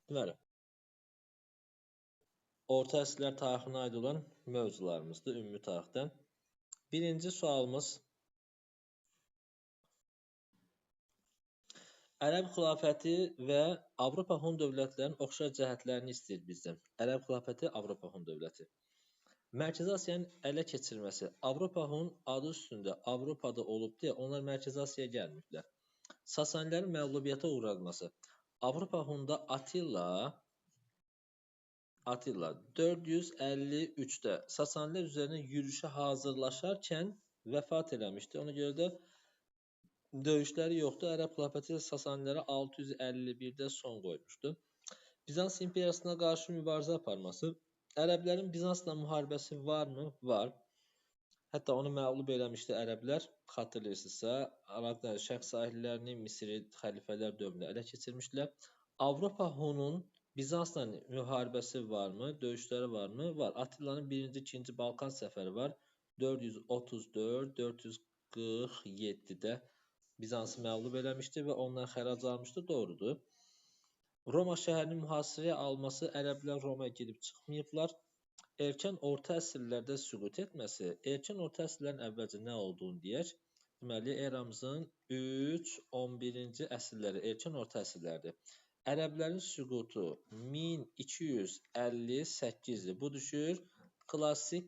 Deməli, orta əsrlər tarixinə aid olan mövzularımızdır ümumi tarixdən. Birinci sualımız Ərəb xilafəti və Avropa Hun dövlətlərinin oxşar cəhətlərini istəyir bizdən. Ərəb xilafəti, Avropa Hun dövləti. Mərkəzi Asiyanın ələ keçirməsi. Avropa Hun adı üstündə Avropada olub deyə onlar Mərkəzi Asiyaya gəlməyiblər. Sasanilərin məğlubiyyətə uğradılması. Avropa Hunda Attila 453-də Sasanilər üzərinə yürüşə hazırlaşarkən vəfat eləmişdi. Ona görə də döyüşləri yoxdur. Ərəb xilafəti Sasanilərə 651-də son qoymuşdu. Bizans imperiyasına qarşı mübarizə aparması. Ərəblərin Bizansla müharibəsi varmı? Var. Hətta onu məğlub eləmişdi ərəblər. Xatırlayırsınızsa, Araqlar şərq sahillərini Misri xəlifələr dövründə ələ keçirmişdilər. Avropa Hunun Bizansla müharibəsi varmı? Döyüşləri varmı? Var. Attilanın 1-ci, 2-ci Balkan səfəri var. 434-447-də Bizansı məğlub eləmişdi və ondan xərac almışdı. Doğrudur. Roma şəhərinin mühasirəyə alması, ərəblər Romaya gedib çıxmayıblar. Erkən orta əsrlərdə süqut etməsi, erkən orta əsrlərin əvvəlcə nə olduğunu deyək. Deməli, eramızın 3-11-ci əsrləri, erkən orta əsrlərdir. Ərəblərin süqutu 1258-dir. Bu düşür klassik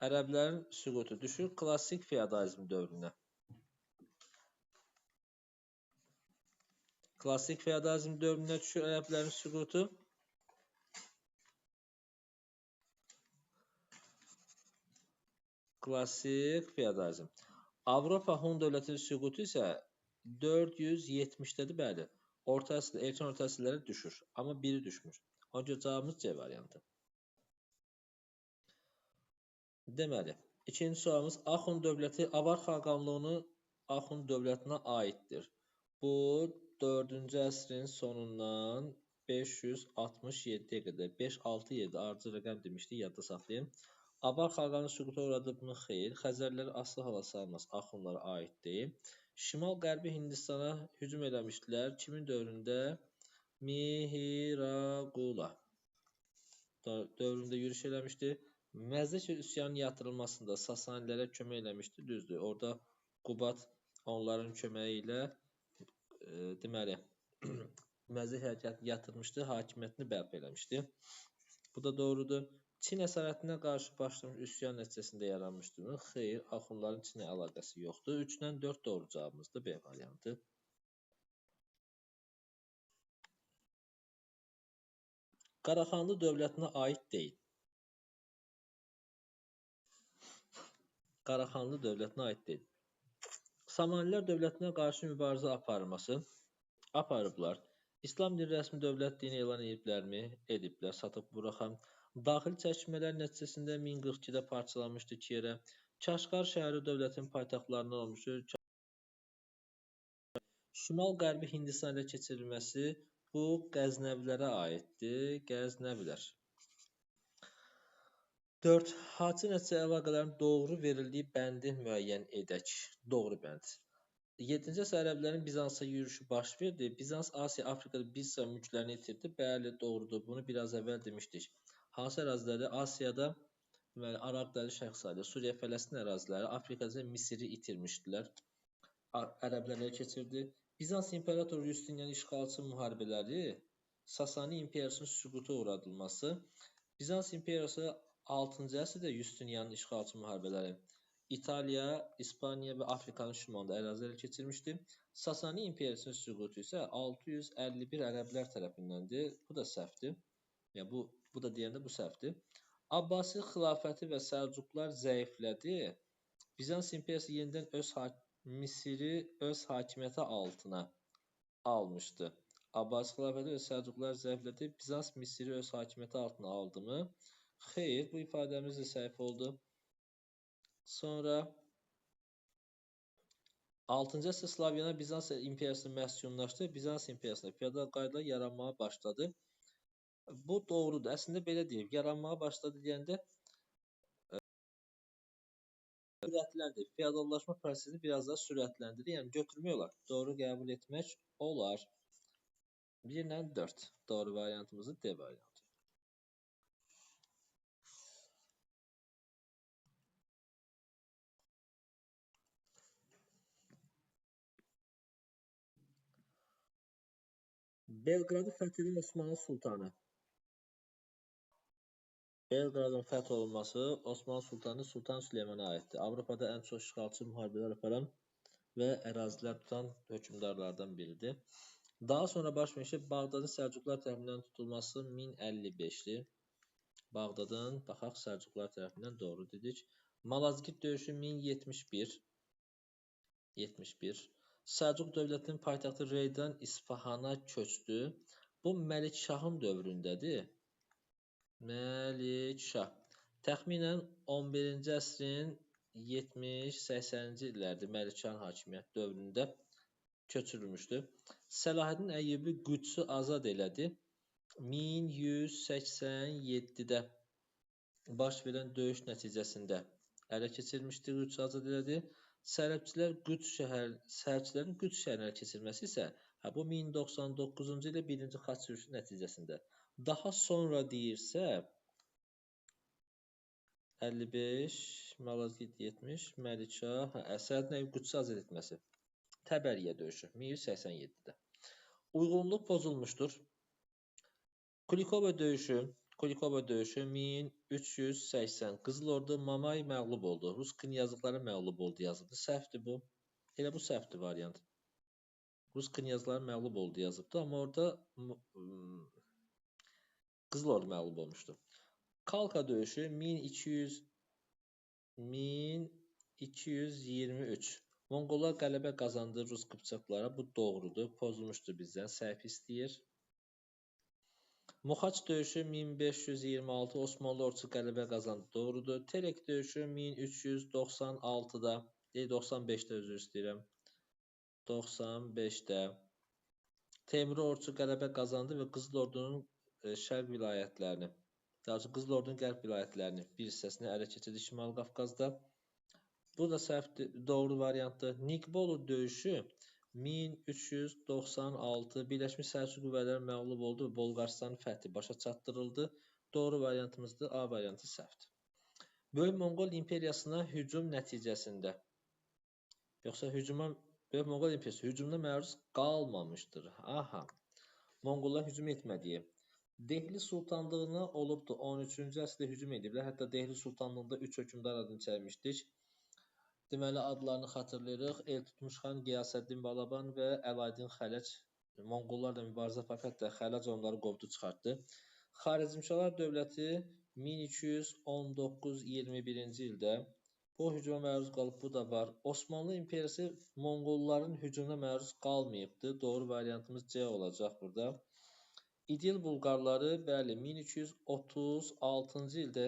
Ərəblərin süqutu düşür klassik feodalizm dövrünə. Klassik feodalizm dövrünə düşür ərəblərin süqutu. Klassik feodalizm. Avropa Hun dövlətinin süqutu isə 470-dədir, bəli. Erkən orta əsrlərə düşür. Amma biri düşmür. Ona görə cavabımız C variantı. Deməli, ikinci sualımız Axund dövləti Avar xaqanlığını Axund dövlətinə aiddir. Bu 4-cü əsrin sonundan 567-yə qədər 5-6-7 ardıcıl rəqəm demişdik, yadda saxlayın. Avar xaqanı süquta uğradıbmı? Xeyr. Xəzərləri asılı hala salması Axundlara aid deyil. Şimal-qərbi Hindistana hücum eləmişdilər. Kimin dövründə? Mihiraqula dövründə yürüş eləmişdi. Məzdəki üsyanın yatırılmasında Sasanilərə kömək eləmişdi. Düzdür. Orada Qubat onların köməyi ilə deməli, Məzdək hərəkatını yatırmışdı, hakimiyyətini bərpa eləmişdi. Bu da doğrudur. Çin əsarətinə qarşı başlamış üsyan nəticəsində yaranmışdır. Xeyr, Axundların Çinə əlaqəsi yoxdur. 3-dən 4 doğru cavabımızdır, B variantı. Qaraxanlı dövlətinə aid deyil. Qaraxanlı dövlətinə aid deyil. Samanilər dövlətinə qarşı mübarizə aparıblar. İslam dini rəsmi dövlət dini elan ediblərmi? Ediblər. Satıq Buraxan. Daxili çəkişmələr nəticəsində 1042-də parçalanmışdı 2 yerə. Kaşqar şəhəri dövlətin paytaxtlarından olmuşdur. Şimal-qərbi Hindistan ilə keçirilməsi bu Qəznəvilərə aiddir. Qəznəvilər. 4. Hadisi nəticə əlaqələrin doğru verildiyi bəndi müəyyən edək. Doğru bənd. 7-ci əsr ərəblərin Bizansa yürüşü baş verdi. Bizans Asiya, Afrikada bir sıra mülklərini itirdi. Bəli, doğrudur. Bunu biraz əvvəl demişdik. Hansı əraziləri? Asiyada Araq dəli şərq sahili, Suriya, Fələstin əraziləri, Afrikada Misiri itirmişdilər. Ərəblərə keçirdi. Bizans İmperatoru Justinian işğalçı müharibələri, Sasani İmperiyasının süquta uğradılması, Bizans İmperiyası 6-cı əsrdə Justinianın işğalçı müharibələri, İtaliya, İspaniya və Afrikanın şimalında əraziləri keçirmişdi. Sasani İmperiyasının süqutu isə 651 ərəblər tərəfindəndir. Bu da səhvdir. Yəni bu da deyəndə bu səhvdir. Abbasi xilafəti və Səlcuqlar zəiflədi. Bizans İmperiyası yenidən Misiri öz hakimiyyəti altına almışdı. Abbasi xilafəti və Səlcuqlar zəiflədi. Bizans Misiri öz hakimiyyəti altına aldı mı? Xeyr, bu ifadəmiz də səhv oldu. Sonra 6-cı əsr Slavyanlar Bizans İmperiyasını məskunlaşdı. Bizans İmperiyasında feodal qaydalar yaranmağa başladı. Bu doğrudur. Əslində belə deyib, yaranmağa başladı deyəndə sürətləndir. Feodallaşma prosesini biraz da sürətləndirir. Yəni götürmək olar. Doğru qəbul etmək olar. 1 ilə 4. Doğru variantımızı D variantı. Belqradı fəth edən Osmanlı sultanı. Belqradın fəth olunması Osmanlı sultanı Sultan Süleymana aiddir. Avropada ən çox işğalçı müharibələr aparan və ərazilər tutan hökmdarlardan biridir. Daha sonra baş vermiş Bağdadın Səlcuqlar tərəfindən tutulması 1055-dir. Bağdadın, baxaq, Səlcuqlar tərəfindən doğru dedik. Malazgirt döyüşü 1071. 71. Səlcuq dövlətinin paytaxtı Reydən İsfahana köçdü. Bu Məlikşahın dövründədir. Məlikşah. Təxminən 11-ci əsrin 70-80-ci illərdir Məlikşahın hakimiyyət dövründə köçürülmüşdür. Səlahiddin Əyyubi Qüdsü azad elədi. 1187-də baş verən döyüş nəticəsində ələ keçirmişdir, Qüdsü azad elədi. Sərhədçilərin Qüds şəhərinə ələ keçirməsi isə bu 1099-cu ildə 1-ci xaç sürüşü nəticəsində. Daha sonra deyirsə 55, Malazgirt 70, Məlikşah, Səlcuq Əyyubi Qüdsü azad etməsi. Təbəriyyə döyüşü 1187-də. Uyğunluq pozulmuşdur. Kulikova döyüşü 1380. Qızıl Ordu Mamay məğlub oldu. Rus knyazlıqları məğlub oldu yazıldı. Səhvdir bu. Elə bu səhvdir variant. Rus knyazları məğlub oldu yazıldı, amma orada Qızıl Ordu məğlub olmuşdu. Kalka döyüşü 1223. Monqollar qələbə qazandı Rus qıpçaqlara. Bu doğrudur. Pozulmuşdur bizdən. Səhv istəyir. Moxaç döyüşü 1526. Osmanlı ordusu qələbə qazandı. Doğrudur. Terek döyüşü 1396-da. 95-də özür istəyirəm. 95-də. Teymuri ordusu qələbə qazandı və Qızıl Ordunun şərq vilayətlərini, daha doğrusu Qızıl Ordunun qərb vilayətlərini bir hissəsini ələ keçirdi Şimali Qafqazda. Bu da səhv, doğru variantdır. Niqbolu döyüşü 1396. Birləşmiş Səlcuq qüvvələri məğlub oldu və Bolqarıstanın fəthi başa çatdırıldı. Doğru variantımızdır. A variantı səhvdir. Böyük Monqol imperiyasına hücum nəticəsində, yoxsa Böyük Monqol imperiyası hücumuna məruz qalmamışdır. Aha. Monqollar hücum etmədiyi. Dehli Sultanlığına olubdur. 13-cü əsrdə hücum ediblər. Hətta Dehli Sultanlığında 3 hökmdar adını çəkmişdik. Deməli, adlarını xatırlayırıq. Eltutmuş xan, Qiyasəddin Balaban və Əladdin Xələc. Monqollarla mübarizə aparıb, hətta Xələc onları qovdu, çıxartdı. Xarəzmşahlar dövləti 1219-21-ci ildə bu hücuma məruz qalıb, bu da var. Osmanlı imperiyası Monqolların hücumuna məruz qalmayıbdır. Doğru variantımız C olacaq burada. İdil Bulqarları, bəli, 1336-cı ildə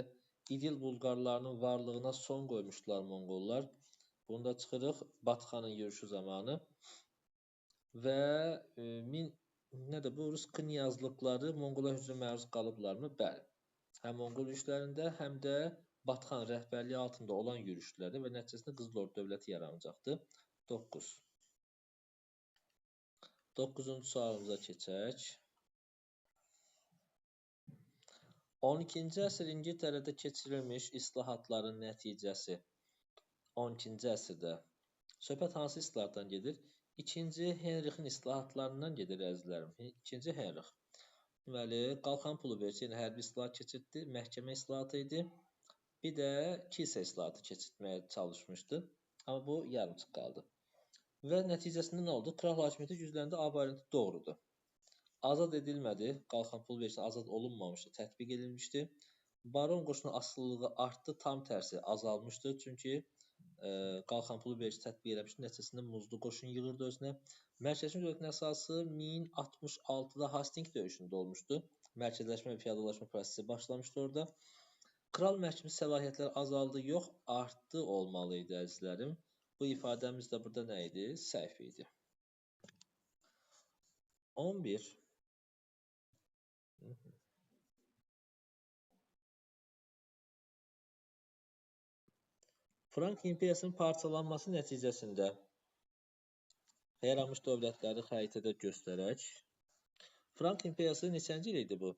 İdil Bulqarlarının varlığına son qoymuşdular Monqollar. Bunu da çıxırıq Batxanın yürüşü zamanı. Və bu Rus knyazlıqları Monqollar hücumuna məruz qalıblarmı? Bəli. Həm Monqol yürüşlərində, həm də Batxan rəhbərliyi altında olan yürüşlərdə və nəticəsində Qızıl Ordu dövləti yaranacaqdır. 9. 9-cu sualımıza keçək. 12-ci əsr İngiltərədə keçirilmiş islahatların nəticəsi. 12-ci əsrdə. Söhbət hansı islahatdan gedir? 2-ci Henrixin islahatlarından gedir, əzizlərim. 2-ci Henrix. Deməli, qalxan pulu verisi, yəni hərbi islahat keçirdi, məhkəmə islahatı idi. Bir də kilsə islahatı keçirtməyə çalışmışdı. Amma bu yarımçıq qaldı. Və nəticəsində nə oldu? Kral hakimiyyəti gücləndi, A variantı doğrudur. Azad edilmədi, qalxan pul verisi azad olunmamışdı, tətbiq edilmişdi. Baron qoşunu asılılığı artdı, tam tərsi azalmışdı. Çünki qalxan pul verisi tətbiq edilmişdi, nəticəsində muzlu qoşun yığırdı özünə. Mərkəzləşmə dövlətin əsası 1066-da Hastings döyüşündə olmuşdu. Mərkəzləşmə və feodallaşma prosesi başlamışdı orada. Kral məhkəmi səlahiyyətləri azaldı, yox, artdı olmalı idi, əzizlərim. Bu ifadəmiz də burada nə idi? Səhv idi. 11. Frank imperiyasının parçalanması nəticəsində yaranmış dövlətləri xəritədə göstərək. Frank imperiyası neçənci il idi bu?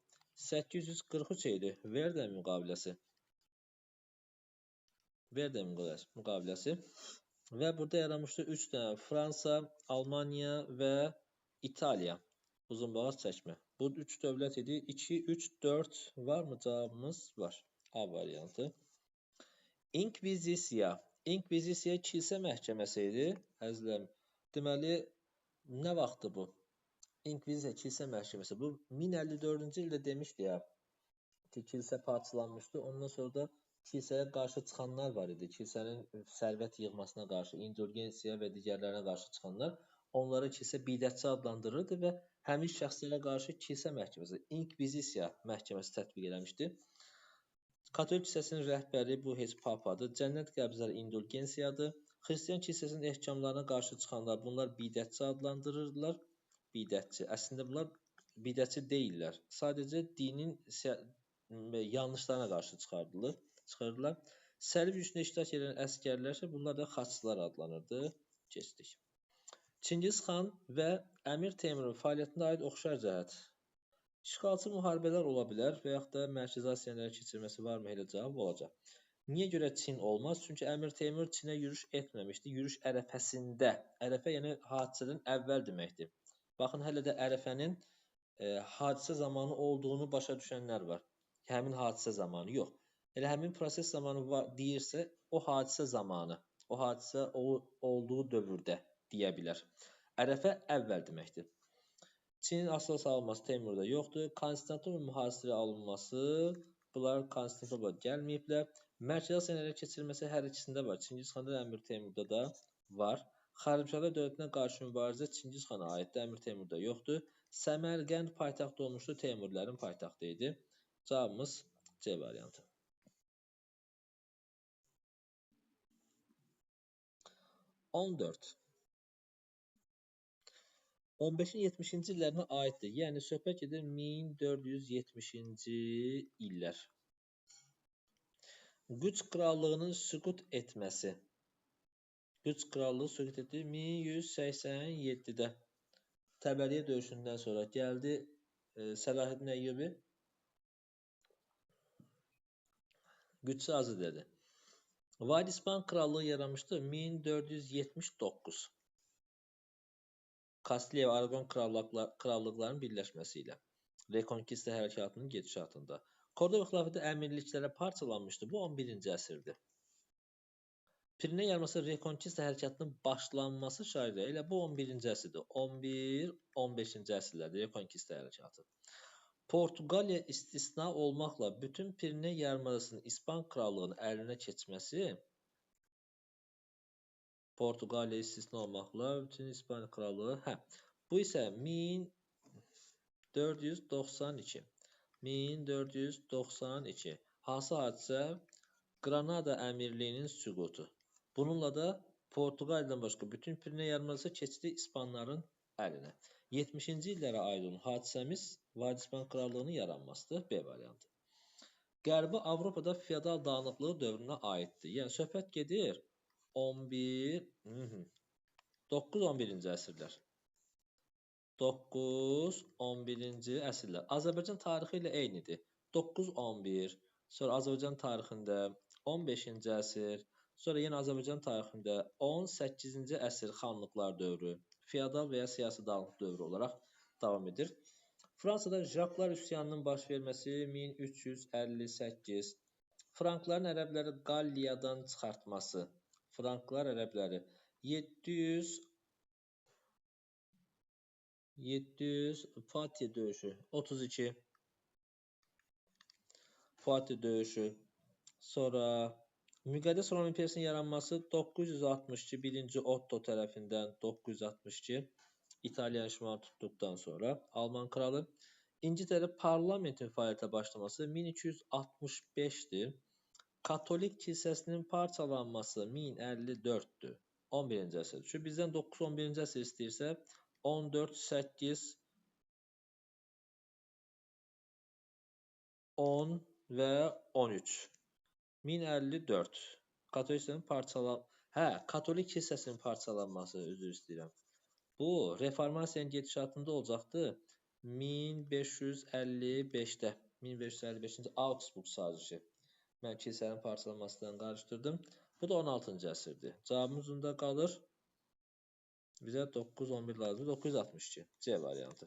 843 idi. Verden müqaviləsi. Verden müqaviləsi. Və burada yaranmışdı 3 dənə. Fransa, Almanya və İtaliya. Uzunboğaz çəkmə. Bu 3 dövlət idi. 2, 3, 4 varmı cavabımız? Var. A variantı. İnkvizisiya. İnkvizisiya kilsə məhkəməsi idi. Əzizlərim. Deməli, nə vaxtı bu? İnkvizisiya kilsə məhkəməsi. Bu 1054-cü ildə demişdi ya ki, kilsə parçalanmışdı. Ondan sonra da kilsəyə qarşı çıxanlar var idi. Kilsənin sərvət yığmasına qarşı, indulgensiya və digərlərinə qarşı çıxanlar. Onları kilsə bidətçi adlandırırdı və həmin şəxslərə qarşı kilsə məhkəməsi, inkvizisiya məhkəməsi tətbiq eləmişdi. Katolik kilsəsinin rəhbəri bu heç papadır. Cənnət qəbzləri indulgensiyadır. Xristian kilsəsinin ehkamlarına qarşı çıxanlar, bunlar bidətçi adlandırırdılar. Bidətçi. Əslində bunlar bidətçi deyillər. Sadəcə dinin yanlışlarına qarşı çıxardılar. Səlib yürüşündə iştirak edən əskərlər isə bunlar da xaççılar adlanırdı. Keçdik. Çingiz xan və Əmir Teymurun fəaliyyətində aid oxşar cəhət. İşğalçı müharibələr ola bilər və yaxud da Mərkəzi Asiyanın ələ keçirməsi varmı? Elə cavab olacaq. Niyə görə Çin olmaz? Çünki Əmir Teymur Çinə yürüş etməmişdi. Yürüş ərəfəsində. Ərəfə yəni hadisədən əvvəl deməkdir. Baxın, hələ də ərəfənin hadisə zamanı olduğunu başa düşənlər var. Həmin hadisə zamanı yox. Elə həmin proses zamanı deyirsə, o hadisə zamanı, o hadisə olduğu dövrdə deyə bilər. Ərəfə əvvəl deməkdir. Çinin asılı salınması Teymurda yoxdur. Konstantinopol mühasirəyə alınması, bunlar Konstantinopol'a gəlməyiblər. Mərkəzi Asiyanın ələ keçirilməsi hər ikisində var. Çingiz xanda da, Əmir Teymurda da var. Xaribçilər dövlətinə qarşı mübarizə Çingiz xana aiddir, Əmir Teymurda yoxdur. Səmərqənd paytaxt olmuşdu, Teymurlərin paytaxtı idi. Cavabımız C variantı. 14. 15-in 70-ci illərinə aiddir. Yəni, söhbət gedir 1470-ci illər. Qüds krallığının süqut etməsi. Qüds krallığı süqut etdi 1187-də. Təbəriyyə döyüşündən sonra gəldi Səlahiddin Əyyubi. Qüdsü azad edir. Vadispan krallığı yaranmışdı 1479. Kastiliya və Aragon krallıqlarının birləşməsi ilə. Rekonkista hərəkatının gedişatında. Kordova xilafəti əmirliklərə parçalanmışdı. Bu 11-ci əsrdir. Pirinə yarıması Rekonkista hərəkatının başlanması şairə ilə bu 11-ci əsrdir. 11-15-ci əsrlərdə Rekonkista hərəkatı. Portuqaliya istisna olmaqla bütün Pirinə yarımadasının İspan krallığının əlinə keçməsi, Portuqaliya istisna olmaqla bütün İspaniya krallığı, bu isə 1492. 1492. Hansı hadisə? Granada əmirliyinin süqutu. Bununla da Portuqaliyadan başqa bütün Pirinə yarımadası keçdi İspanların əlinə. 70-ci illərə aid olan hadisəmiz Vadispan krallığının yaranmasıdır. B variantı. Qərbi Avropada feodal dağınıqlığı dövrünə aiddir. Yəni, söhbət gedir 9-11-ci əsrlər. 9-11-ci əsrlər. Azərbaycan tarixi ilə eynidir. 9-11, sonra Azərbaycan tarixində 15-ci əsr, sonra yenə Azərbaycan tarixində 18-ci əsr xanlıqlar dövrü, feodal və ya siyasi dağınıq dövrü olaraq davam edir. Fransada Jaklar üsyanının baş verməsi 1358. Frankların ərəbləri Qalliyadan çıxartması. Franklar ərəbləri 700 Fatih döyüşü 32. Fatih döyüşü. Sonra Müqəddəs Roman İmperiyasının yaranması 962 1-ci Otto tərəfindən 962 İtaliyanı şimal tutduqdan sonra Alman kralı. İngiltərə parlamentin fəaliyyətə başlaması 1265-dir. Katolik kilsəsinin parçalanması 1054-dür. 11-ci əsr. Çünki bizdən 9-11-ci əsr istəyirsə 14, 8, 10 və 13. 1054. Katolik kilsəsinin Katolik kilsəsinin parçalanması, üzr istəyirəm. Bu reformasiyanın gedişatında olacaqdı. 1555-də 1555-ci Augsburg sazişi. Mən kilsənin parçalanmasından qarışdırdım. Bu da 16-cı əsrdir. Cavabımız onda qalır. Bizə 911 lazımdır. 962 C variantı.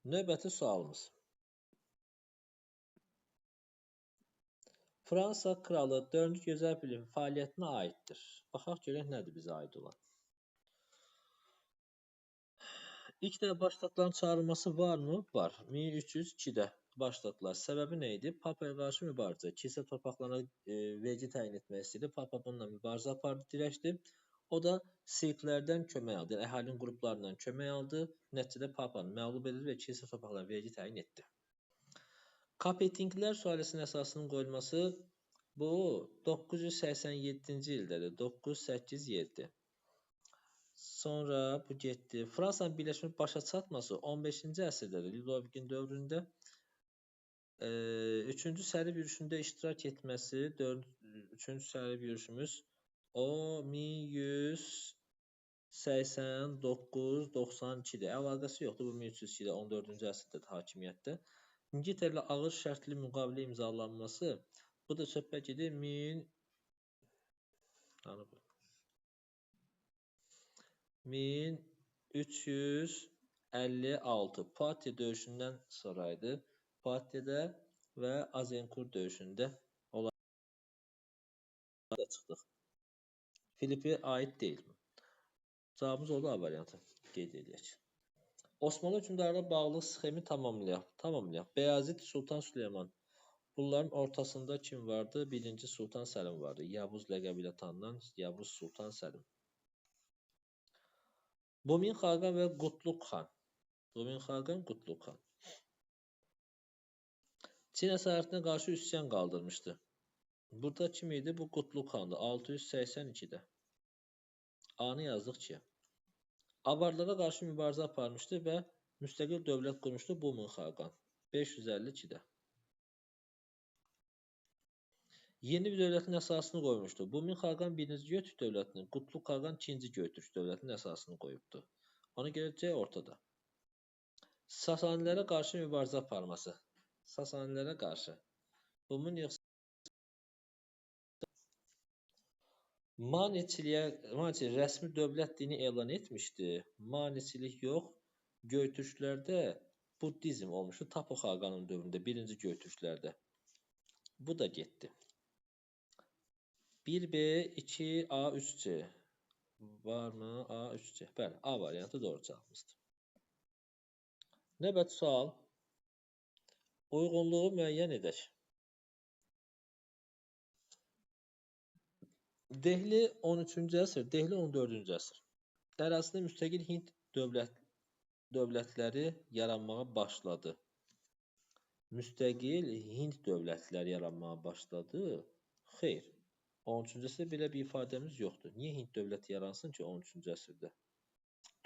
Növbəti sualımız. Fransa kralı 4. gözəl film fəaliyyətinə aiddir. Baxaq görək nədir bizə aid olan. İlk dəfə başlatların çağırılması varmı? Var. 1302-də başlatdılar. Səbəbi nə idi? Papaya qarşı mübarizə. Kilsə torpaqlarına vergi təyin etmək istəyirdi. Papa bununla mübarizə apardı, dirəşdi. O da sirklərdən kömək aldı. Yəni əhalinin qruplarından kömək aldı. Nəticədə papanı məğlub edildi və kilsə torpaqlarına vergi təyin etdi. Kapetinglər sülaləsinin əsasının qoyulması bu 987-ci ildədir. 987. Sonra bu getdi. Fransanın birləşmə başa çatması 15-ci əsrdədir. Ludovikin dövründə 3-cü sərib yürüşündə iştirak etməsi, 3-cü sərib yürüşümüz o 1189-92-dir. Əlaqəsi yoxdur. Bu 1302-də 14-cü əsrdədir hakimiyyətdə. İngiltərə ilə ağır şərtli müqavilə imzalanması, bu da söhbət gedir 1356 Poitiers döyüşündən sonraydı. Poitiersdə və Azincourt döyüşündə olayda çıxdıq. Filipi aid deyil. Cavabımız oldu A variantı. Qeyd edək. Osmanlı hökmdarlarına bağlılıq sxemi tamamlayaq. Bəyazid, Sultan Süleyman. Bunların ortasında kim vardı? Birinci Sultan Səlim vardı. Yavuz ləqəbi ilə tanınan Yavuz Sultan Səlim. Bumin Xaqan və Qutluk xan. Çin əsarətinə qarşı üsyan qaldırmışdı. Burada kim idi? Bu Qutluk xandı. 682-də. A-nı yazdıq ki. Avarlara qarşı mübarizə aparmışdı və müstəqil dövlət qurmuşdu Bumin Xaqan. 552-də. Yeni bir dövlətin əsasını qoymuşdu. Bumin Xaqan 1-ci Göytürk dövlətinin, Qutluk Xaqan 2-ci Göytürk dövlətinin əsasını qoyubdu. Ona görə C ortada. Sasanilərə qarşı mübarizə aparması. Sasanilərə qarşı. Bumin Maniçilik rəsmi dövlət dini elan etmişdi. Maniçilik yox. Göytürklərdə Buddizm olmuşdu. Tapu Xaqanın dövründə 1-ci Göytürklərdə. Bu da getdi. 1B, 2A, 3C. Varmı? A, 3C. Bəli, A variantı doğru cavabımızdır. Növbəti sual. Uyğunluğu müəyyən edək. Dehli 13-cü əsr, Dehli 14-cü əsr. Ərazisində müstəqil Hind dövlətləri yaranmağa başladı. Müstəqil Hind dövlətləri yaranmağa başladı. Xeyr. 13-cü əsrdə belə bir ifadəmiz yoxdur. Niyə Hind dövləti yaransın ki 13-cü əsrdə?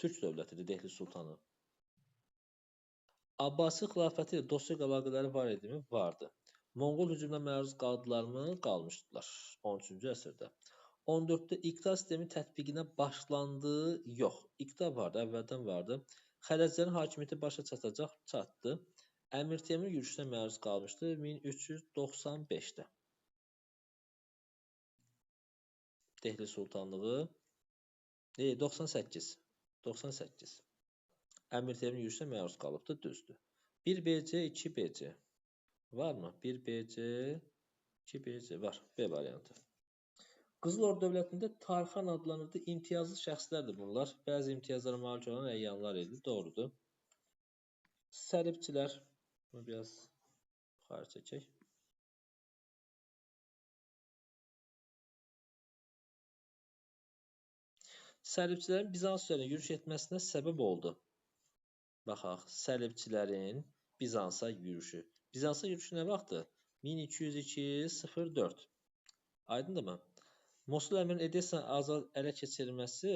Türk dövlətidir Dehli Sultanı. Abbasi xilafəti ilə dostluq əlaqələri var idimi? Vardı. Monqol hücumuna məruz qaldılarmı? Qalmışdılar 13-cü əsrdə. 14-də iqta sistemi tətbiqinə başlandı? Yox. İqta vardı, əvvəldən vardı. Xələclərin hakimiyyəti başa çatdı. Əmir Teymur yürüşünə məruz qalmışdı 1395-də. Dehli Sultanlığı 98. Əmir Teymur yürüşünə məruz qalıbdı, düzdür. 1BC, 2BC. Varmı? 1BC, 2BC var. B variantı. Qızıl Ordu dövlətində Tarxan adlanırdı. İmtiyazlı şəxslərdir bunlar. Bəzi imtiyazlara malik olan əyyanlar idi. Doğrudur. Səribçilər. Bunu biraz yuxarı çəkək. Səlibçilərin Bizans üzərində yürüş etməsinə səbəb oldu. Baxaq, Səlibçilərin Bizansa yürüşü. Bizansa yürüşü nə vaxtdır? 1202-04. Aydındırmı? Mosul əmirinin Edessanı azad ələ keçirilməsi,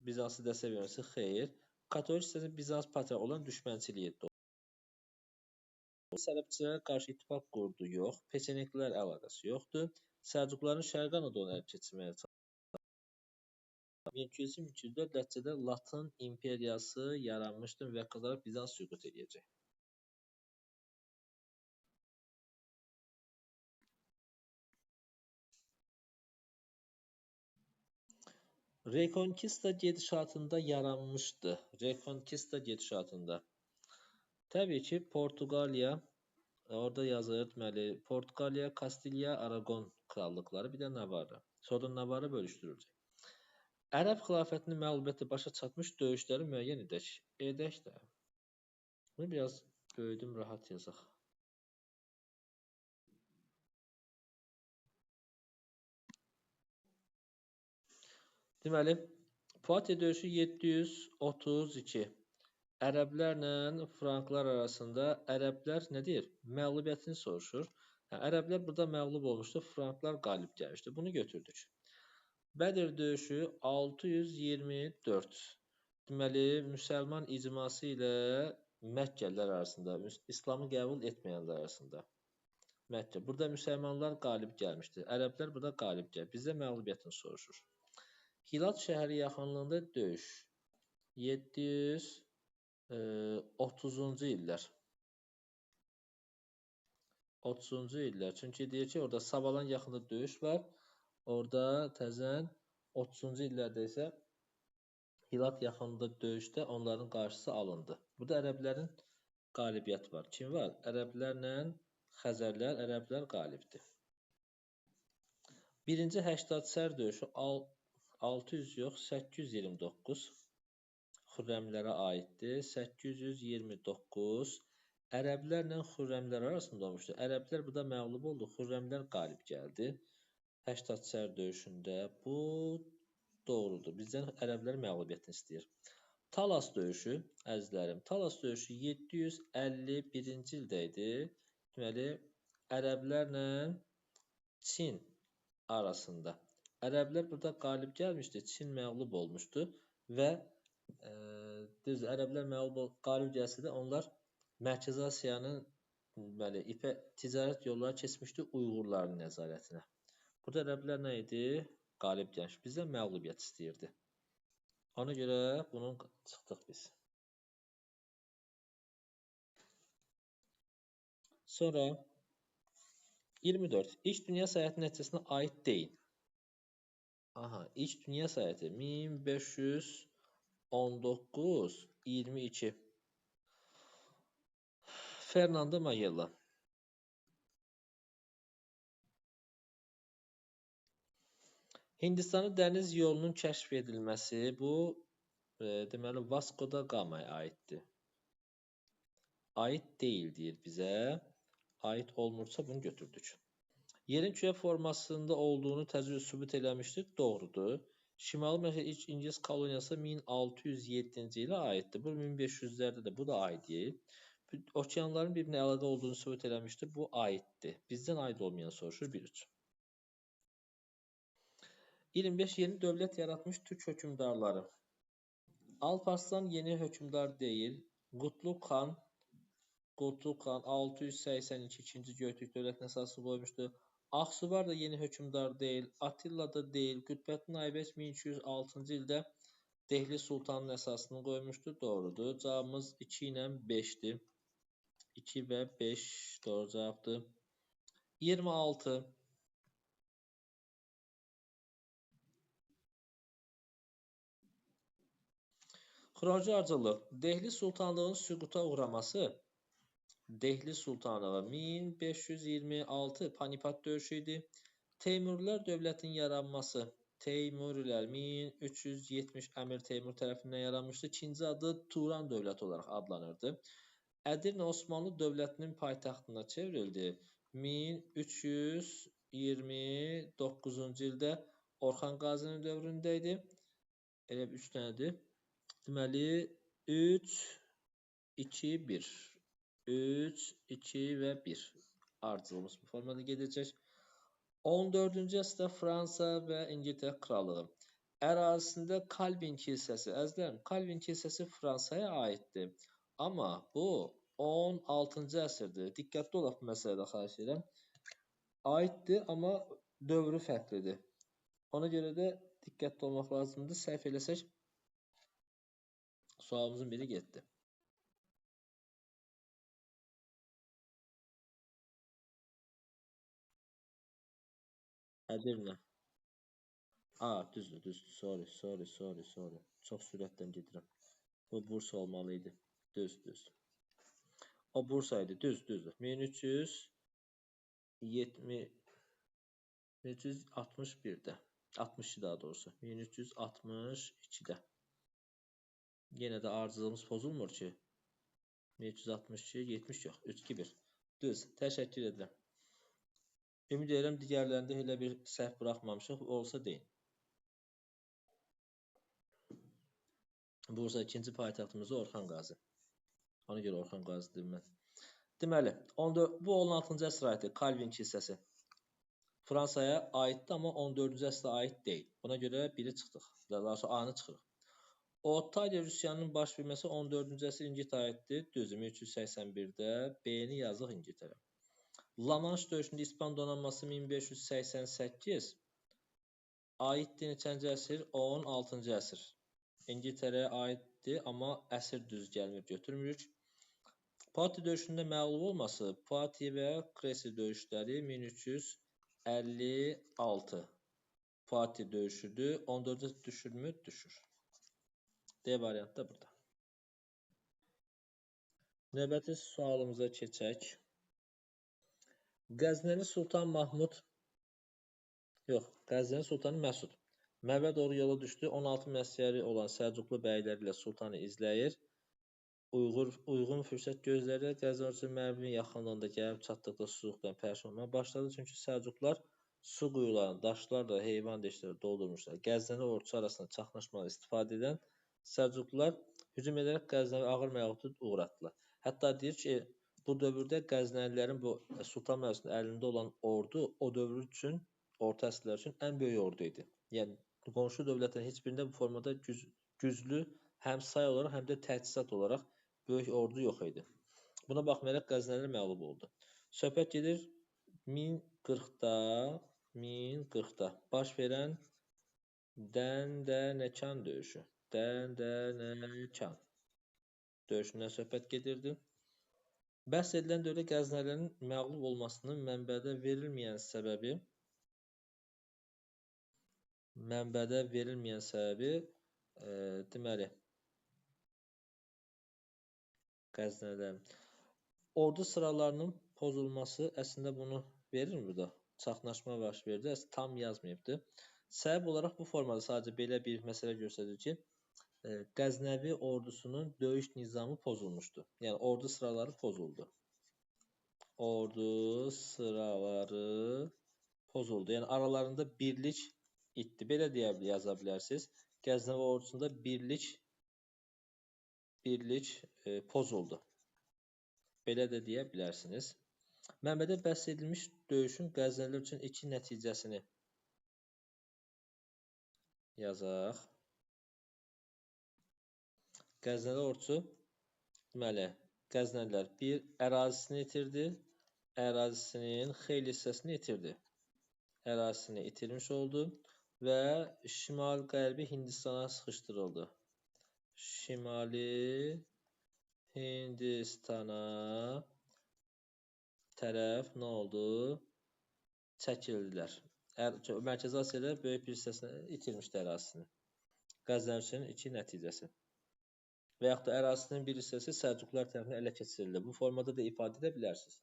Bizansı dəstək verməsi xeyr. Katolik sistemdə Bizans patriarxı olan düşmənçiliyi Sərbəstçilərə qarşı ittifaq qurdu, yox. Peçeniklər əlaqəsi yoxdur. Səlcuqların Şərqi Anadolunu ələ keçirməyə çalışdı. 1200-1204 nəticədə Latın imperiyası yaranmışdır və qadaraq Bizans süqut edəcək. Rekonkista gedişatında yaranmışdı. Rekonkista gedişatında. Təbii ki, Portuqaliya, orada yazır, deməli, Portuqaliya, Kastiliya, Aragon krallıqları, bir də Navarra. Sonra Navarra bölüşdürüləcək. Ərəb xilafətinin məğlubiyyəti başa çatmış döyüşləri müəyyən edək. Edək də. Bunu biraz böyüdüm, rahat yazaq. Deməli, Poitiers döyüşü 732. Ərəblərlə Franklar arasında ərəblər nə deyir? Məğlubiyyətini soruşur. Ərəblər burada məğlub olmuşdu, Franklar qalib gəlmişdi. Bunu götürdük. Bədir döyüşü 624. Deməli, müsəlman icması ilə Məkkəlilər arasında, İslamı qəbul etməyənlər arasında. Məkkə. Burada müsəlmanlar qalib gəlmişdi. Ərəblər burada qalib gəlmişdi. Bizdə məğlubiyyətini soruşur. Hilat şəhəri yaxınlığında döyüş. 730-cu illər. 30-cu illər. Çünki deyir ki, orada Sabalan yaxında döyüş var. Orada təzən 30-cu illərdə isə Hilat yaxınında döyüşdə onların qarşısı alındı. Burada ərəblərin qalibiyyəti var. Kim var? Ərəblərlə Xəzərlər, ərəblər qalibdir. Birinci Həştadsər döyüşü 600 yox, 829 Xürrəmlərə aiddir. 829 ərəblərlə Xürrəmlər arasında olmuşdur. Ərəblər burada məğlub oldu, Xürrəmlər qalib gəldi. Həştadsər döyüşündə bu doğrudur. Bizdən ərəblər məğlubiyyətini istəyir. Talas döyüşü, əzizlərim, Talas döyüşü 751-ci ildə idi. Deməli, ərəblərlə Çin arasında. Ərəblər burada qalib gəlmişdi, Çin məğlub olmuşdu və düz ərəblər qalib gəlsə də onlar Mərkəzi Asiyanın ipə ticarət yolları keçmişdi Uyğurların nəzarətinə. Burada ərəblər nə idi? Qalib gəlmiş. Bizdən məğlubiyyət istəyirdi. Ona görə bunun çıxdıq biz. Sonra 24. İlk dünya səyahəti nəticəsinə aid deyil. İlk dünya səyahəti 1519-22. Fernando Magella. Hindistanın dəniz yolunun kəşf edilməsi bu deməli Vasco da Gama'ya aiddir. Aid deyil deyir bizə. Aid olmursa bunu götürdük. Yerin küre formasında olduğunu təcrübə sübut eləmişdir. Doğrudur. Şimali Amerika ilk İngilis koloniyası 1607-ci ilə aiddir. Bu 1500-lərdə də bu da aid deyil. Okeanların bir-birinə əlaqə olduğunu sübut eləmişdir. Bu aiddir. Bizdən aid olmayan soruşur 1-3. 25 yeni dövlət yaratmış türk hökümdarları. Alparslan yeni hökümdar deyil. Qutlug Xan 682 ikinci Göytürk dövlətin əsasını qoymuşdu. Aksubar da yeni hökümdar deyil. Attila da deyil. Qütbəttin Aybək 1206-cı ildə Dehli Sultanın əsasını qoymuşdu. Doğrudur. Cavabımız 2 ilə 5-dir. 2 və 5 doğru cavabdır. 26. Xürrəmcə Arcılı. Dehli Sultanlığın süquta uğraması. Dehli Sultanlığı 1526 Panipat döyüşü idi. Teymurilər dövlətinin yaranması. Teymurilər 1370 Əmir Teymur tərəfindən yaranmışdı. İkinci adı Turan dövləti olaraq adlanırdı. Ədirnə Osmanlı dövlətinin paytaxtına çevrildi. 1329-cu ildə Orxan Qazinin dövründə idi. Elə 3 dənədir. Deməli 3, 2, 1. 3, 2 və 1. Ardıcılımız bu formada gedəcək. 14-cü əsrdə Fransa və İngiltərə krallığı. Ərazisində Kalvin kilsəsi. Əzizlərim, Kalvin kilsəsi Fransaya aiddir. Amma bu 16-cı əsrdir. Diqqətli olaq bu məsələdə, xahiş edirəm. Aiddir, amma dövrü fərqlidir. Ona görə də diqqətli olmaq lazımdır. Səhv eləsək sualımızın biri getdi. Ədirlə. Düzdür. Sorry. Çox sürətlə gedirəm. Bu Bursa olmalı idi. Düz. O Bursa idi. Düzdür. 1361-də. 62 daha doğrusu. 1362-də. Yenə də ardıcılığımız pozulmur ki. 1362, 70 yox. 3-2-1. Düz. Təşəkkür edirəm. Ümid edirəm digərlərində elə bir səhv buraxmamışıq. Olsa deyin. Bursa ikinci paytaxtımızda Orxan Qazi. Ona görə Orxan Qazi dedim mən. Deməli, bu 16-cı əsrə aiddir. Kalvin kilsəsi. Fransaya aiddir, amma 14-cü əsrə aid deyil. Buna görə biri çıxdıq. Daha doğrusu A-nı çıxırıq. Ottavia Rusiyanın baş verməsi 14-cü əsr İngiltərə aiddir. Düzdür, 1381-də. B-ni yazıq İngiltərə. La Manche döyüşündə İspan donanması 1588 aiddir neçənci əsr? 16-cı əsr. İngiltərəyə aiddir, amma əsr düz gəlmir, götürmürük. Poitiers döyüşündə məğlub olması, Poitiers və Crécy döyüşləri 1356. Poitiers döyüşüdür. 14-cü düşürmü? Düşür. D variantı da burada. Növbəti sualımıza keçək. Qəznəli Sultan Mahmud Qəznəli Sultanı Məsud Məvə doğru yola düşdü. 16 məsləhəri olan Səlcuqlu bəyləri ilə sultanı izləyir. Uyğun fürsət gözləyir. Qəznəli Məvənin yaxınlığında gəlib çatdıqda susuzluqdan pərişan olmağa başladı. Çünki Səlcuqlar su quyularını, daşlarla, heyvan deşləri doldurmuşlar. Qəznəli ordusu arasında çaxnaşmadan istifadə edən Səlcuqlular hücum edərək Qəznəvi ağır məğlubiyyətə uğratdılar. Hətta deyir ki, bu dövrdə Qəznəlilərin bu Sultan Məsudun əlində olan ordu o dövr üçün, orta əsrlər üçün ən böyük ordu idi. Yəni qonşu dövlətlərin heç birində bu formada güclü həm say olaraq, həm də təchizat olaraq böyük ordu yox idi. Buna baxmayaraq Qəznəlilər məğlub oldu. Söhbət gedir 1040-da baş verən Dəndənəkan döyüşü. Dəndənəkan döyüşündən söhbət gedirdi. Bəhs edilən dövrdə Qəznəlilərin məğlub olmasının mənbədə verilməyən səbəbi deməli Qəznəlilərin ordu sıralarının pozulması əslində bunu verir burada. Çaxnaşma baş verdi. Tam yazmayıbdı. Səbəb olaraq bu formada sadəcə belə bir məsələ göstərir ki, Qəznəvi ordusunun döyüş nizamı pozulmuşdu. Yəni ordu sıraları pozuldu. Yəni aralarında birlik itdi. Belə yaza bilərsiniz. Qəznəvi ordusunda birlik pozuldu. Belə də deyə bilərsiniz. Mənbədə bəhs edilmiş döyüşün Qəznəlilər üçün 2 nəticəsini yazaq. Qəznəli ordusu, deməli, Qəznəlilər bir ərazisini itirdi, ərazisinin xeyli hissəsini itirdi. Ərazisini itirmiş oldu və şimal-qərbi Hindistana sıxışdırıldı. Şimali Hindistana tərəf nə oldu? Çəkildilər. Mərkəzi Asiyada böyük bir hissəsini itirmişdi ərazisini. Qəznəvinin 2 nəticəsi. Və yaxud da ərazisinin bir hissəsi Səlcuqlar tərəfindən ələ keçirildi. Bu formada da ifadə edə bilərsiniz.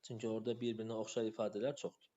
Çünki orada bir-birinə oxşar ifadələr çoxdur.